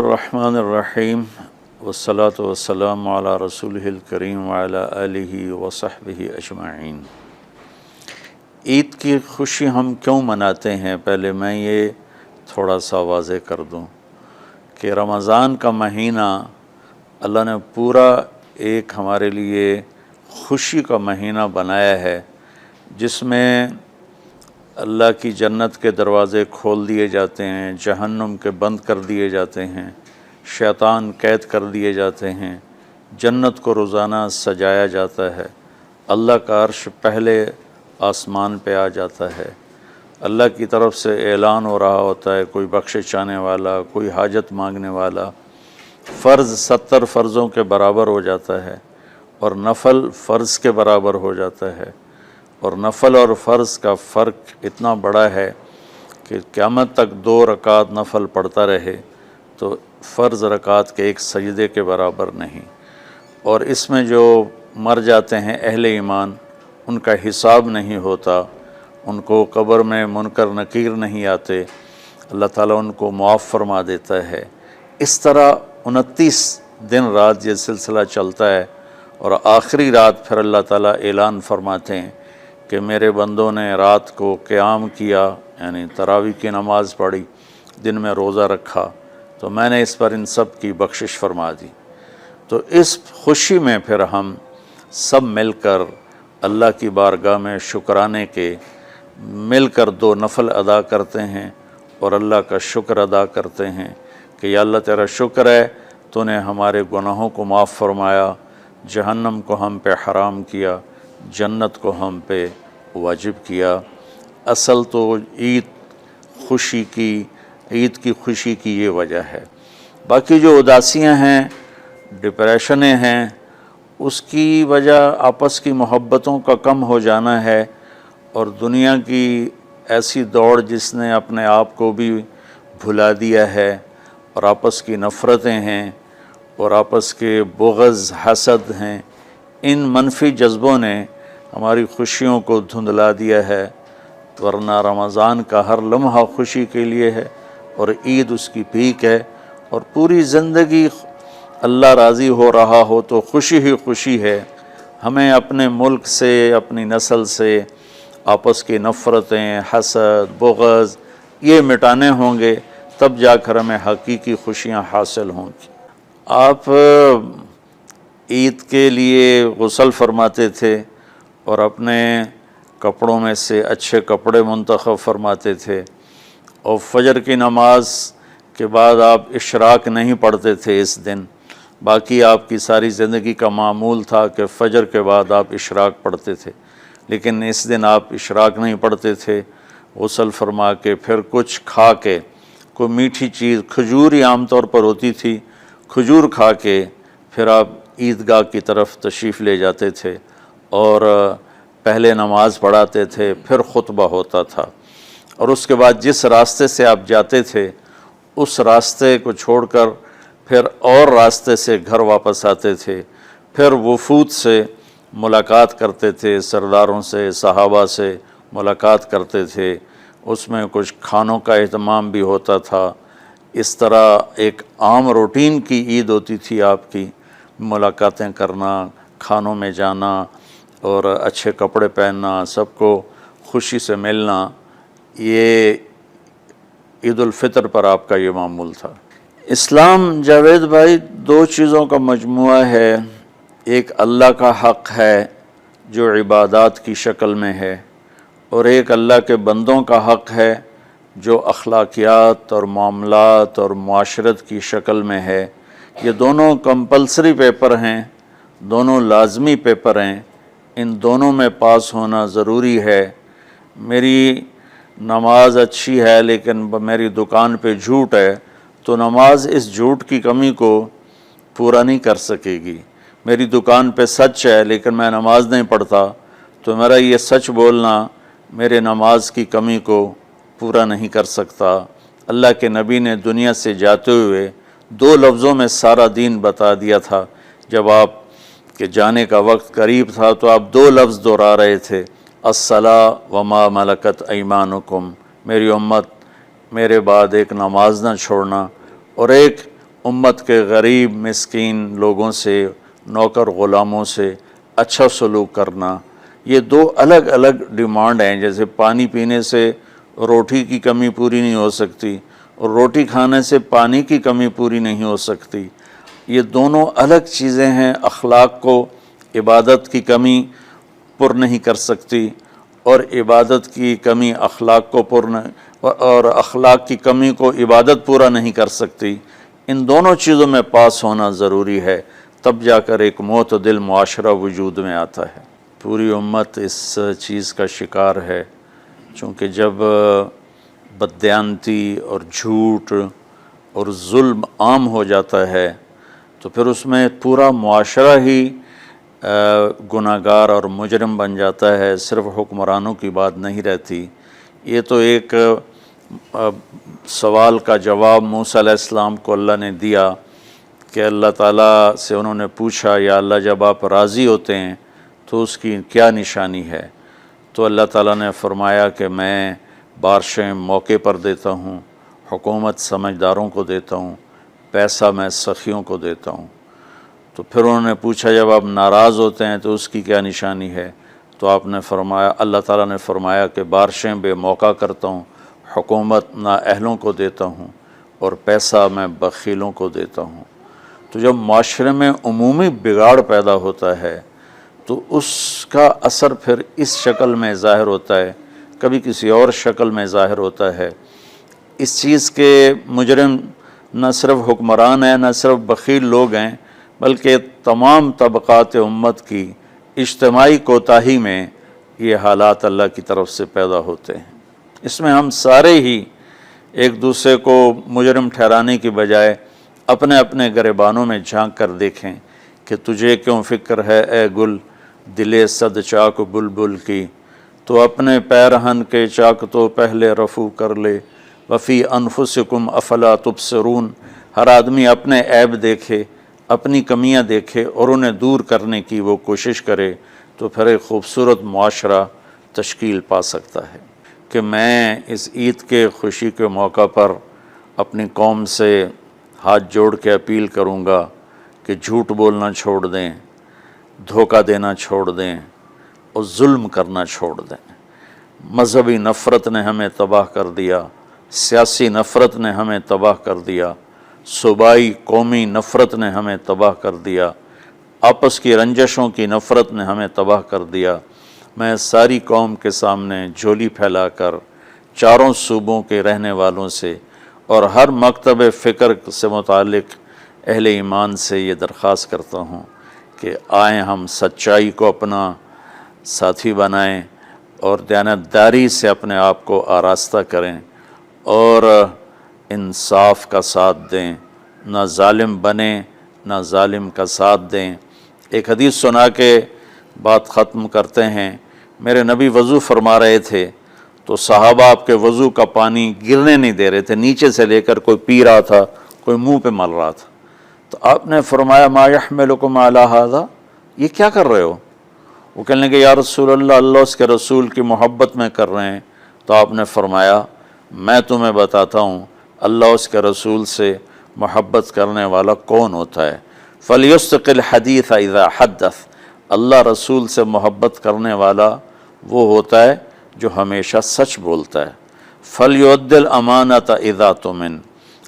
الرحمن الرحیم والصلاة والسلام علی رسولہ الکریم وعلی آلہ وصحبہ اجمعین۔ عید کی خوشی ہم کیوں مناتے ہیں؟ پہلے میں یہ تھوڑا سا واضح کر دوں کہ رمضان کا مہینہ اللہ نے پورا ایک ہمارے لیے خوشی کا مہینہ بنایا ہے، جس میں اللہ کی جنت کے دروازے کھول دیے جاتے ہیں، جہنم کے بند کر دیے جاتے ہیں، شیطان قید کر دیے جاتے ہیں، جنت کو روزانہ سجایا جاتا ہے، اللہ کا عرش پہلے آسمان پہ آ جاتا ہے، اللہ کی طرف سے اعلان ہو رہا ہوتا ہے، کوئی بخشش چاہنے والا، کوئی حاجت مانگنے والا، فرض 70 فرضوں کے برابر ہو جاتا ہے اور نفل فرض کے برابر ہو جاتا ہے، اور نفل اور فرض کا فرق اتنا بڑا ہے کہ قیامت تک 2 رکعت نفل پڑھتا رہے تو فرض رکعت کے ایک سجدے کے برابر نہیں، اور اس میں جو مر جاتے ہیں اہل ایمان ان کا حساب نہیں ہوتا، ان کو قبر میں منکر نکیر نہیں آتے، اللہ تعالیٰ ان کو معاف فرما دیتا ہے۔ اس طرح 29 دن رات یہ سلسلہ چلتا ہے، اور آخری رات پھر اللہ تعالیٰ اعلان فرماتے ہیں کہ میرے بندوں نے رات کو قیام کیا، یعنی تراویح کی نماز پڑھی، دن میں روزہ رکھا، تو میں نے اس پر ان سب کی بخشش فرما دی۔ تو اس خوشی میں پھر ہم سب مل کر اللہ کی بارگاہ میں شکرانے کے مل کر 2 نفل ادا کرتے ہیں اور اللہ کا شکر ادا کرتے ہیں کہ یا اللہ تیرا شکر ہے تو نے ہمارے گناہوں کو معاف فرمایا، جہنم کو ہم پہ حرام کیا، جنت کو ہم پہ واجب کیا۔ اصل تو عید کی خوشی کی یہ وجہ ہے۔ باقی جو اداسیاں ہیں، ڈپریشنیں ہیں، اس کی وجہ آپس کی محبتوں کا کم ہو جانا ہے، اور دنیا کی ایسی دوڑ جس نے اپنے آپ کو بھی بھلا دیا ہے، اور آپس کی نفرتیں ہیں اور آپس کے بغض حسد ہیں، ان منفی جذبوں نے ہماری خوشیوں کو دھندلا دیا ہے، ورنہ رمضان کا ہر لمحہ خوشی کے لیے ہے اور عید اس کی پیک ہے، اور پوری زندگی اللہ راضی ہو رہا ہو تو خوشی ہی خوشی ہے۔ ہمیں اپنے ملک سے، اپنی نسل سے آپس کی نفرتیں، حسد، بغض یہ مٹانے ہوں گے، تب جا کر ہمیں حقیقی خوشیاں حاصل ہوں گی۔ آپ عید کے لیے غسل فرماتے تھے اور اپنے کپڑوں میں سے اچھے کپڑے منتخب فرماتے تھے، اور فجر کی نماز کے بعد آپ اشراق نہیں پڑھتے تھے اس دن، باقی آپ کی ساری زندگی کا معمول تھا کہ فجر کے بعد آپ اشراق پڑھتے تھے، لیکن اس دن آپ اشراق نہیں پڑھتے تھے، غسل فرما کے پھر کچھ کھا کے، کوئی میٹھی چیز، کھجور ہی عام طور پر ہوتی تھی، کھجور کھا کے پھر آپ عیدگاہ کی طرف تشریف لے جاتے تھے، اور پہلے نماز پڑھاتے تھے، پھر خطبہ ہوتا تھا، اور اس کے بعد جس راستے سے آپ جاتے تھے اس راستے کو چھوڑ کر پھر اور راستے سے گھر واپس آتے تھے، پھر وفود سے ملاقات کرتے تھے، سرداروں سے، صحابہ سے ملاقات کرتے تھے، اس میں کچھ کھانوں کا اہتمام بھی ہوتا تھا۔ اس طرح ایک عام روٹین کی عید ہوتی تھی آپ کی، ملاقاتیں کرنا، کھانوں میں جانا اور اچھے کپڑے پہننا، سب کو خوشی سے ملنا، یہ عید الفطر پر آپ کا یہ معمول تھا۔ اسلام جاوید بھائی 2 چیزوں کا مجموعہ ہے، ایک اللہ کا حق ہے جو عبادات کی شکل میں ہے، اور ایک اللہ کے بندوں کا حق ہے جو اخلاقیات اور معاملات اور معاشرت کی شکل میں ہے۔ یہ دونوں کمپلسری پیپر ہیں، دونوں لازمی پیپر ہیں، ان دونوں میں پاس ہونا ضروری ہے۔ میری نماز اچھی ہے لیکن میری دکان پہ جھوٹ ہے تو نماز اس جھوٹ کی کمی کو پورا نہیں کر سکے گی۔ میری دکان پہ سچ ہے لیکن میں نماز نہیں پڑھتا تو میرا یہ سچ بولنا میرے نماز کی کمی کو پورا نہیں کر سکتا۔ اللہ کے نبی نے دنیا سے جاتے ہوئے 2 لفظوں میں سارا دین بتا دیا تھا۔ جب آپ کے جانے کا وقت قریب تھا تو آپ 2 لفظ دہرا رہے تھے، الصلاۃ وما ملکت ایمانکم، میری امت میرے بعد ایک نماز نہ چھوڑنا، اور ایک امت کے غریب مسکین لوگوں سے، نوکر غلاموں سے اچھا سلوک کرنا، یہ دو الگ الگ ڈیمانڈ ہیں۔ جیسے پانی پینے سے روٹی کی کمی پوری نہیں ہو سکتی اور روٹی کھانے سے پانی کی کمی پوری نہیں ہو سکتی، یہ دونوں الگ چیزیں ہیں۔ اخلاق کو عبادت کی کمی پر نہیں کر سکتی، اور عبادت کی کمی اخلاق کو اور اخلاق کی کمی کو عبادت پورا نہیں کر سکتی۔ ان دونوں چیزوں میں پاس ہونا ضروری ہے، تب جا کر ایک معتدل معاشرہ وجود میں آتا ہے۔ پوری امت اس چیز کا شکار ہے، چونکہ جب بددیانتی اور جھوٹ اور ظلم عام ہو جاتا ہے تو پھر اس میں پورا معاشرہ ہی گناہگار اور مجرم بن جاتا ہے، صرف حکمرانوں کی بات نہیں رہتی۔ یہ تو ایک سوال کا جواب موسیٰ علیہ السلام کو اللہ نے دیا کہ اللہ تعالیٰ سے انہوں نے پوچھا، یا اللہ جب آپ راضی ہوتے ہیں تو اس کی کیا نشانی ہے؟ تو اللہ تعالیٰ نے فرمایا کہ میں بارشیں موقع پر دیتا ہوں، حکومت سمجھداروں کو دیتا ہوں، پیسہ میں سخیوں کو دیتا ہوں۔ تو پھر انہوں نے پوچھا جب آپ ناراض ہوتے ہیں تو اس کی کیا نشانی ہے؟ تو آپ نے فرمایا، اللہ تعالیٰ نے فرمایا کہ بارشیں بے موقع کرتا ہوں، حکومت نااہلوں کو دیتا ہوں، اور پیسہ میں بخیلوں کو دیتا ہوں۔ تو جب معاشرے میں عمومی بگاڑ پیدا ہوتا ہے تو اس کا اثر پھر اس شکل میں ظاہر ہوتا ہے، کبھی کسی اور شکل میں ظاہر ہوتا ہے۔ اس چیز کے مجرم نہ صرف حکمران ہیں، نہ صرف بخیل لوگ ہیں، بلکہ تمام طبقات امت کی اجتماعی کوتاہی میں یہ حالات اللہ کی طرف سے پیدا ہوتے ہیں۔ اس میں ہم سارے ہی ایک دوسرے کو مجرم ٹھہرانے کی بجائے اپنے اپنے گریبانوں میں جھانک کر دیکھیں کہ تجھے کیوں فکر ہے اے گل دلِ صد چاک بلبل کی، تو اپنے پیرہن کے چاک تو پہلے رفو کر لے، وفی انفسکم افلا تبصرون۔ ہر آدمی اپنے عیب دیکھے، اپنی کمیاں دیکھے اور انہیں دور کرنے کی وہ کوشش کرے، تو پھر ایک خوبصورت معاشرہ تشکیل پا سکتا ہے۔ کہ میں اس عید کے خوشی کے موقع پر اپنی قوم سے ہاتھ جوڑ کے اپیل کروں گا کہ جھوٹ بولنا چھوڑ دیں، دھوکہ دینا چھوڑ دیں اور ظلم کرنا چھوڑ دیں۔ مذہبی نفرت نے ہمیں تباہ کر دیا، سیاسی نفرت نے ہمیں تباہ کر دیا، صوبائی قومی نفرت نے ہمیں تباہ کر دیا، آپس کی رنجشوں کی نفرت نے ہمیں تباہ کر دیا۔ میں ساری قوم کے سامنے جھولی پھیلا کر چاروں صوبوں کے رہنے والوں سے اور ہر مکتب فکر سے متعلق اہل ایمان سے یہ درخواست کرتا ہوں کہ آئیں ہم سچائی کو اپنا ساتھی بنائیں اور دیانتداری سے اپنے آپ کو آراستہ کریں اور انصاف کا ساتھ دیں، نہ ظالم بنیں نہ ظالم کا ساتھ دیں۔ ایک حدیث سنا کے بات ختم کرتے ہیں۔ میرے نبی وضو فرما رہے تھے تو صحابہ آپ کے وضو کا پانی گرنے نہیں دے رہے تھے، نیچے سے لے کر کوئی پی رہا تھا، کوئی منہ پہ مل رہا تھا۔ تو آپ نے فرمایا ما یحملکم علی ھذا، یہ کیا کر رہے ہو؟ وہ کہنے لگے یا رسول اللہ، اللہ اس کے رسول کی محبت میں کر رہے ہیں۔ تو آپ نے فرمایا میں تمہیں بتاتا ہوں اللہ اس کے رسول سے محبت کرنے والا کون ہوتا ہے۔ فَلْيُصْدِقِ الْحَدِيثَ إِذَا حَدَّثَ، اللہ رسول سے محبت کرنے والا وہ ہوتا ہے جو ہمیشہ سچ بولتا ہے۔ فَلْيُؤَدِّ الْأَمَانَةَ إِذَا تُؤْمِنَ،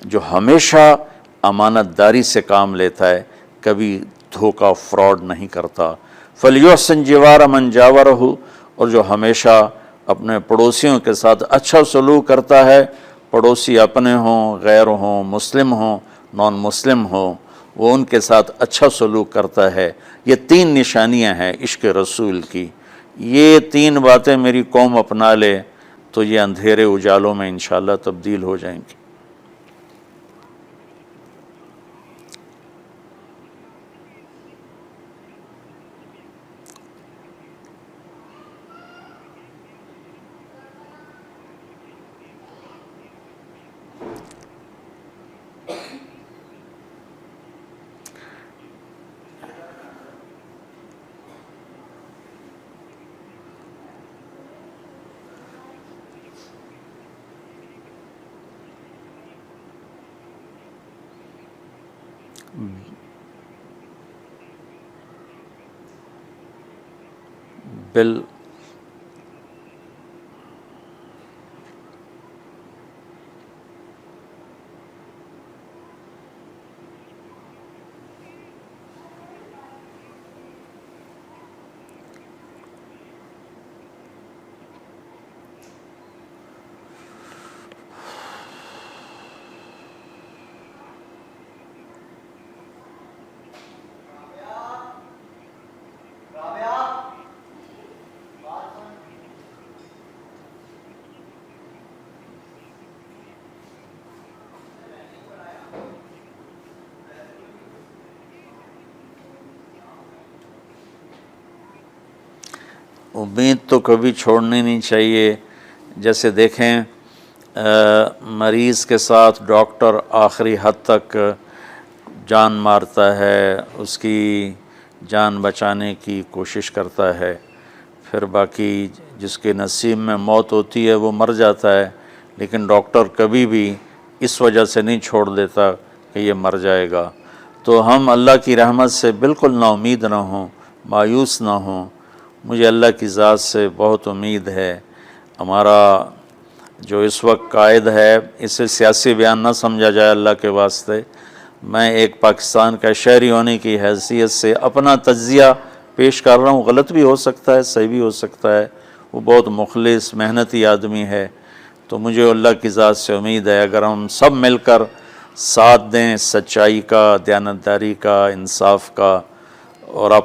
جو ہمیشہ امانت داری سے کام لیتا ہے، کبھی دھوکہ فراڈ نہیں کرتا۔ فَلْيُحْسِنْ جِوَارَ مَنْ جَاوَرَهُ، اور جو ہمیشہ اپنے پڑوسیوں کے ساتھ اچھا سلوک کرتا ہے، پڑوسی اپنے ہوں، غیر ہوں، مسلم ہوں، نان مسلم ہوں، وہ ان کے ساتھ اچھا سلوک کرتا ہے۔ یہ تین نشانیاں ہیں عشق رسول کی۔ یہ تین باتیں میری قوم اپنا لے تو یہ اندھیرے اجالوں میں انشاءاللہ تبدیل ہو جائیں گی۔ بل امید تو کبھی چھوڑنی نہیں چاہیے. جیسے دیکھیں مریض کے ساتھ ڈاکٹر آخری حد تک جان مارتا ہے، اس کی جان بچانے کی کوشش کرتا ہے، پھر باقی جس کے نصیب میں موت ہوتی ہے وہ مر جاتا ہے، لیکن ڈاکٹر کبھی بھی اس وجہ سے نہیں چھوڑ دیتا کہ یہ مر جائے گا. تو ہم اللہ کی رحمت سے بالکل نا امید نہ ہوں، مایوس نہ ہوں. مجھے اللہ کی ذات سے بہت امید ہے. ہمارا جو اس وقت قائد ہے اسے سیاسی بیان نہ سمجھا جائے اللہ کے واسطے. میں ایک پاکستان کا شہری ہونے کی حیثیت سے اپنا تجزیہ پیش کر رہا ہوں. غلط بھی ہو سکتا ہے، صحیح بھی ہو سکتا ہے. وہ بہت مخلص محنتی آدمی ہے. تو مجھے اللہ کی ذات سے امید ہے اگر ہم سب مل کر ساتھ دیں سچائی کا، دیانتداری کا، انصاف کا، اور